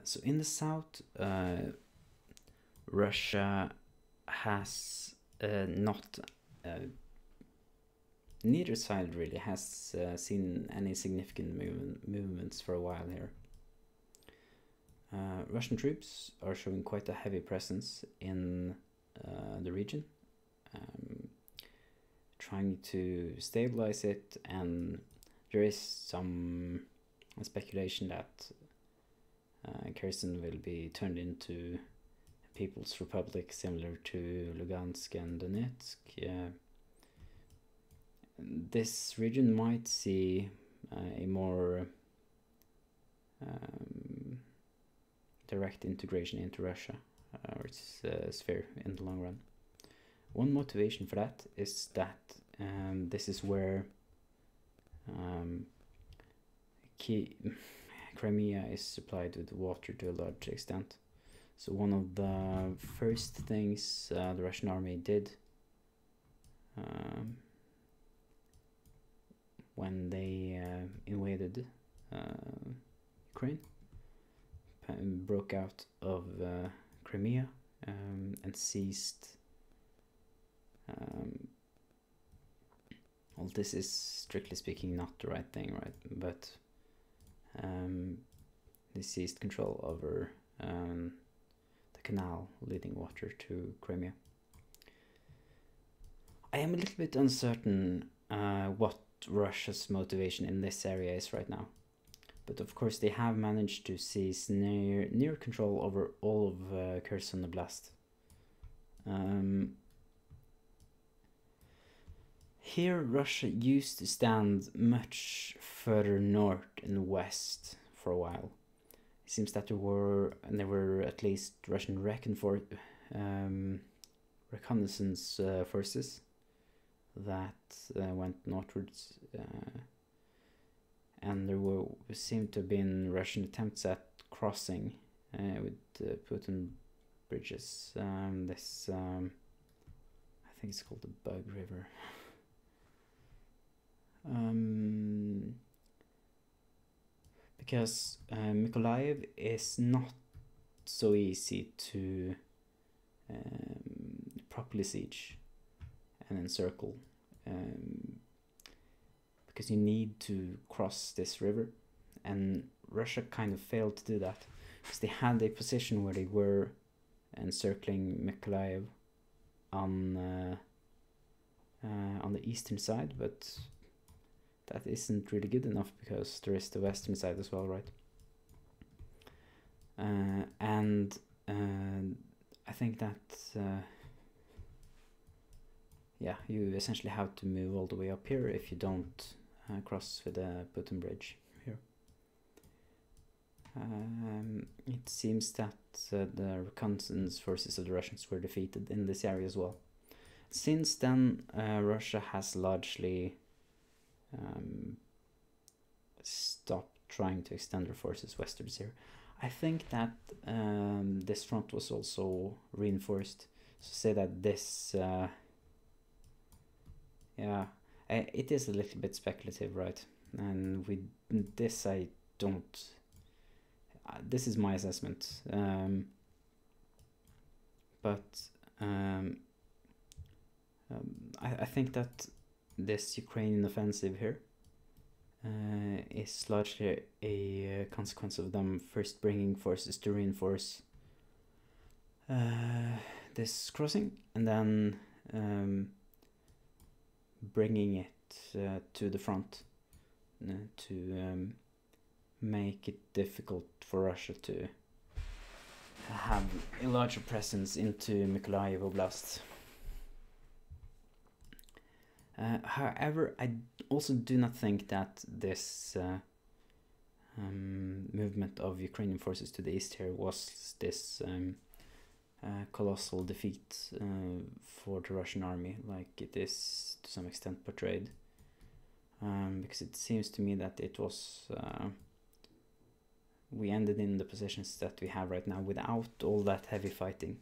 So in the south, Russia has not, neither side really has seen any significant movements for a while here. Russian troops are showing quite a heavy presence in the region, trying to stabilize it, and there is some speculation that Kherson will be turned into a People's Republic similar to Lugansk and Donetsk. This region might see a more direct integration into Russia, or its sphere in the long run. One motivation for that is that this is where Crimea is supplied with water to a large extent. So one of the first things the Russian army did when they invaded Ukraine, broke out of Crimea and seized. Well, this is strictly speaking not the right thing, right? But they seized control over the canal leading water to Crimea. I am a little bit uncertain what Russia's motivation in this area is right now. But of course they have managed to seize near control over all of Kherson oblast. Here Russia used to stand much further north and west for a while. It seems that there were at least Russian reconnaissance forces that went northwards, and there seemed to have been Russian attempts at crossing with Putin bridges. This I think it's called the Bug River. Because Mykolaiv is not so easy to properly siege and encircle, because you need to cross this river, and Russia kind of failed to do that because they had a position where they were encircling Mykolaiv on the eastern side, but that isn't really good enough because there is the western side as well, right? And I think that yeah, you essentially have to move all the way up here if you don't cross with the Putin bridge here. It seems that the reconnaissance forces of the Russians were defeated in this area as well. Since then, Russia has largely stopped trying to extend their forces westwards here. I think that this front was also reinforced. So say that this, yeah, it is a little bit speculative, right? And with this, I don't. This is my assessment, but I think that this Ukrainian offensive here is largely a consequence of them first bringing forces to reinforce this crossing, and then bringing it to the front to make it difficult for Russia to have a larger presence into Mykolaiv Oblast. However, I also do not think that this movement of Ukrainian forces to the east here was this colossal defeat for the Russian army, like it is to some extent portrayed, because it seems to me that it was we ended in the positions that we have right now without all that heavy fighting.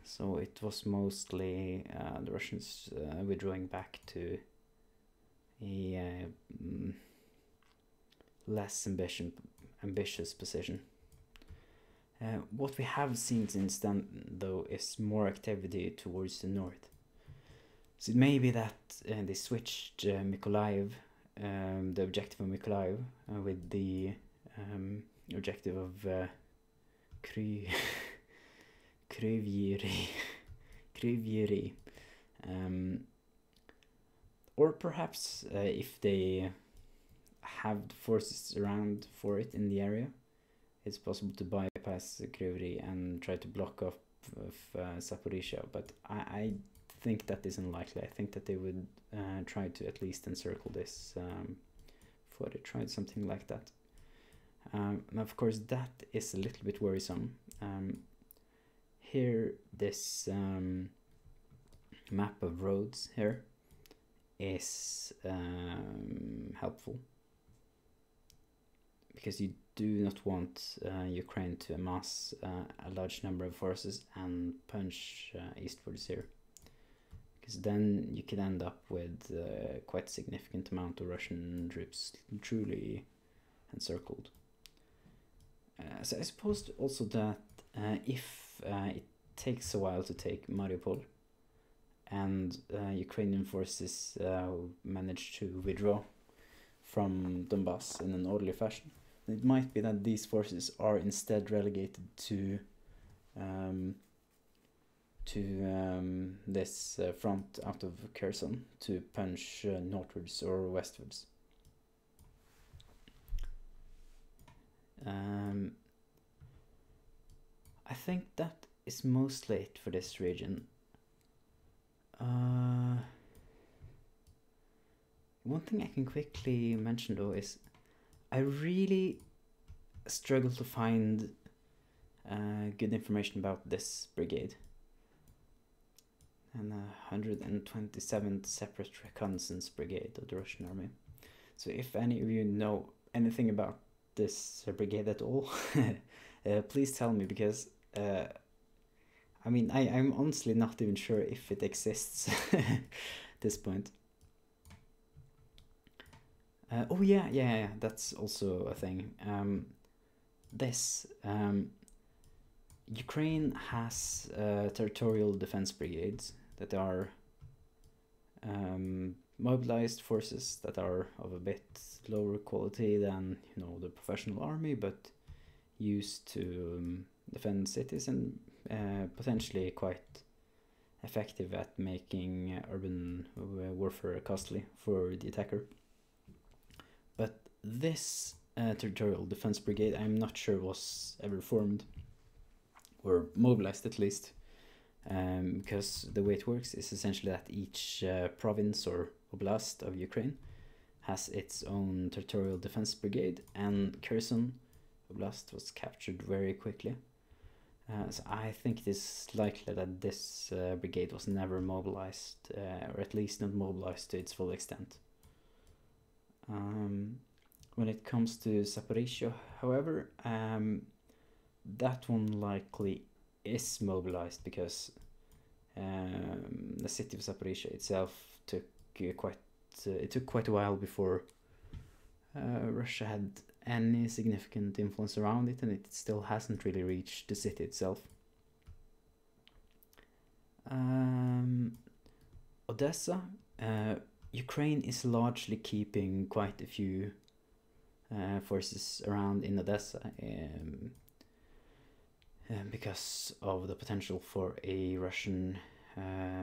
So it was mostly the Russians withdrawing back to a less ambitious position. What we have seen since then, though, is more activity towards the north. So it may be that they switched Mykolaiv, the objective of Mykolaiv, with the objective of Kryvyi or perhaps if they have the forces around for it in the area, it's possible to bypass Kryvyi and try to block off Zaporizhia, but I think that is unlikely. I think that they would try to at least encircle this before they tried something like that. And of course that is a little bit worrisome. Here, this map of roads here is helpful, because you do not want Ukraine to amass a large number of forces and punch eastwards here, because then you could end up with quite a significant amount of Russian troops truly encircled. So I suppose also that if it takes a while to take Mariupol, and Ukrainian forces manage to withdraw from Donbass in an orderly fashion, it might be that these forces are instead relegated to this front out of Kherson to punch northwards or westwards. I think that is mostly it for this region. One thing I can quickly mention though is I really struggle to find good information about this brigade and 127th Separate Reconnaissance Brigade of the Russian Army. So if any of you know anything about this brigade at all, please tell me, because I mean, I'm honestly not even sure if it exists at this point. Oh yeah, that's also a thing. Ukraine has territorial defense brigades that are mobilized forces that are of a bit lower quality than the professional army, but used to defend cities and potentially quite effective at making urban warfare costly for the attacker. But this territorial defense brigade, I'm not sure was ever formed or mobilized, at least, because the way it works is essentially that each province or oblast of Ukraine has its own territorial defense brigade, and Kherson oblast was captured very quickly. So I think it is likely that this brigade was never mobilized, or at least not mobilized to its full extent. When it comes to Zaporizhia, however, that one likely is mobilized, because the city of Zaporizhia itself took quite a while before Russia had any significant influence around it, and it still hasn't really reached the city itself. Odessa, Ukraine is largely keeping quite a few forces around in Odessa because of the potential for a Russian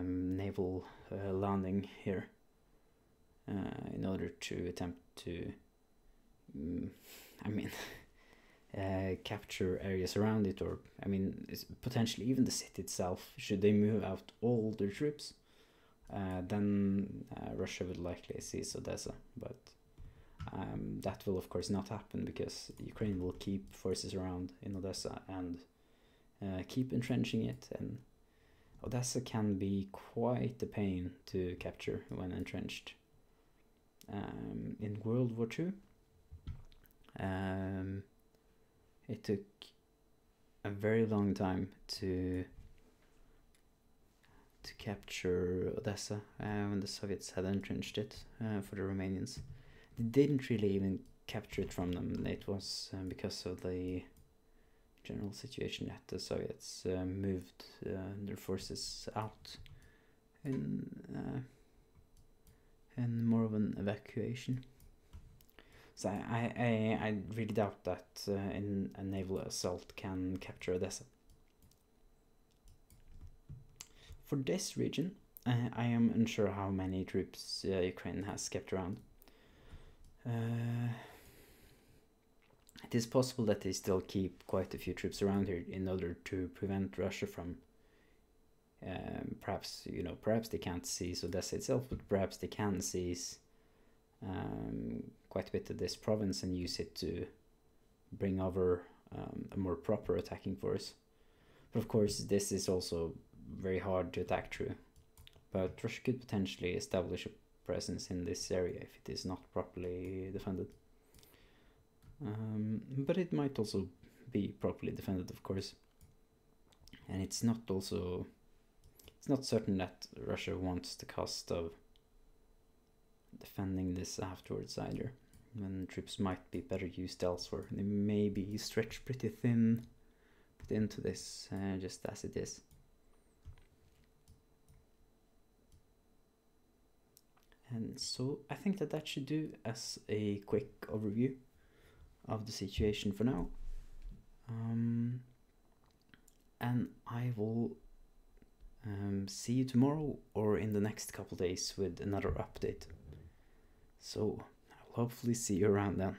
naval landing here in order to attempt to capture areas around it, or potentially even the city itself. Should they move out all their troops, then Russia would likely seize Odessa, but that will of course not happen, because Ukraine will keep forces around in Odessa and keep entrenching it, and Odessa can be quite a pain to capture when entrenched. In World War II, it took a very long time to capture Odessa when the Soviets had entrenched it for the Romanians. They didn't really even capture it from them. It was because of the general situation yet. The Soviets moved their forces out in more of an evacuation. So I really doubt that in a naval assault can capture Odessa. For this region, I am unsure how many troops Ukraine has kept around. It is possible that they still keep quite a few troops around here in order to prevent Russia from perhaps they can't seize Odessa itself, but perhaps they can seize quite a bit of this province and use it to bring over a more proper attacking force. But of course, this is also very hard to attack through. But Russia could potentially establish a presence in this area if it is not properly defended. But it might also be properly defended, of course. And it's not certain that Russia wants the cost of defending this afterwards either. When troops might be better used elsewhere. They may be stretched pretty thin put into this just as it is. And so I think that should do as a quick overview of the situation for now. And I will see you tomorrow or in the next couple days with another update. So I'll hopefully see you around then.